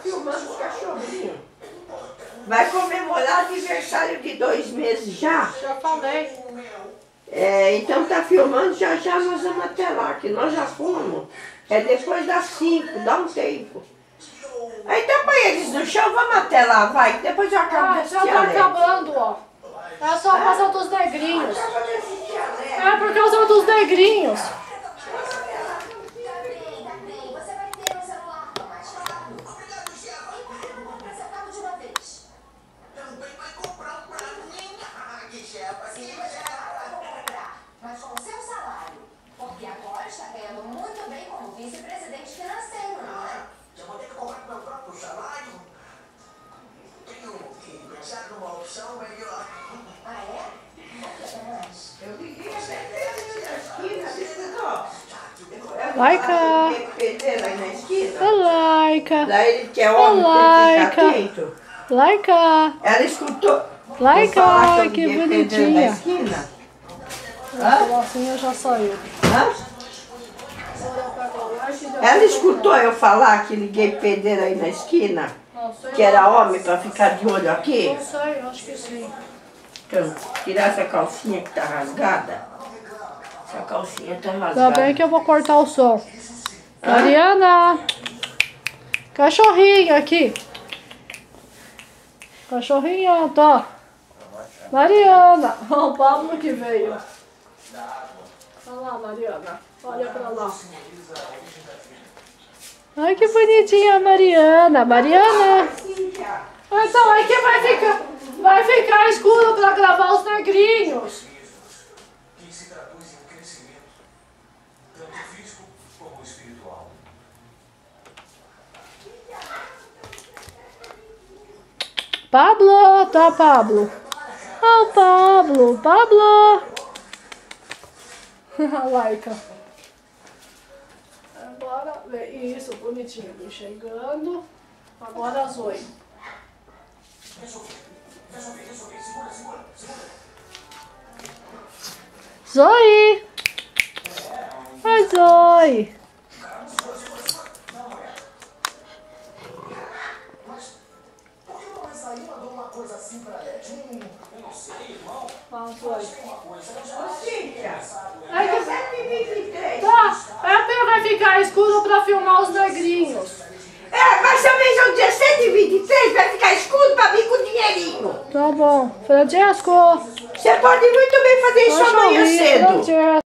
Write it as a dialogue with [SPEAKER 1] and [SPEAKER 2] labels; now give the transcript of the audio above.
[SPEAKER 1] filmando os cachorrinhos. Vai comemorar aniversário de 2 meses já?
[SPEAKER 2] Já falei.
[SPEAKER 1] É, então tá filmando, já nós vamos até lá, que nós já fomos. É depois das 5, dá um tempo. Então põe eles no chão, vamos até lá, vai, que depois eu acabo desse
[SPEAKER 2] já tá acabando, ó. É só por causa dos negrinhos. É por causa dos negrinhos.
[SPEAKER 3] Mas com o seu salário, porque agora está ganhando muito bem como vice-presidente financeiro, não é?
[SPEAKER 4] Já vou ter que comprar meu próprio salário? Tenho que pensar numa opção melhor.
[SPEAKER 3] Ah, é?
[SPEAKER 1] Eu vivia sempre na esquina,
[SPEAKER 2] Laika.
[SPEAKER 1] Pedreiro aí na esquina.
[SPEAKER 2] Laika.
[SPEAKER 1] Lá ele que é homem, tem que ficar atento.
[SPEAKER 2] Laika.
[SPEAKER 1] Ela escutou.
[SPEAKER 2] Laika,
[SPEAKER 1] eu falar
[SPEAKER 2] que
[SPEAKER 1] eu liguei pedreiro
[SPEAKER 2] bonitinha.
[SPEAKER 1] na esquina.
[SPEAKER 2] A lacinha já saiu.
[SPEAKER 1] Hã? Ela escutou eu falar que liguei pedreiro aí na esquina? Que era homem para ficar de olho aqui?
[SPEAKER 2] Não sei, acho que sim.
[SPEAKER 1] Então, tirar essa calcinha que tá rasgada. Essa calcinha tá rasgada.
[SPEAKER 2] Ainda bem que eu vou cortar o som. Mariana! Cachorrinho aqui. Cachorrinho, tá. Mariana! Ó, o Pablo que veio. Olha lá, Mariana. Olha pra lá. Ai, que bonitinha a Mariana. Mariana! Então, aqui vai ficar escuro pra gravar os negrinhos.
[SPEAKER 4] Que se traduz em crescimento, tanto físico como espiritual.
[SPEAKER 2] Pablo, tá, Pablo? Oh, Pablo, Pablo! Laika. Agora, isso, bonitinho, me chegando. Agora a Zoe. Zoe! Oi, Zoe! Tá, vai ficar escuro pra filmar os negrinhos.
[SPEAKER 1] É, mas também são 17h23, vai ficar escuro pra vir com dinheirinho.
[SPEAKER 2] Tá bom. Francesco.
[SPEAKER 1] Você pode muito bem fazer isso amanhã cedo.
[SPEAKER 2] Francesco.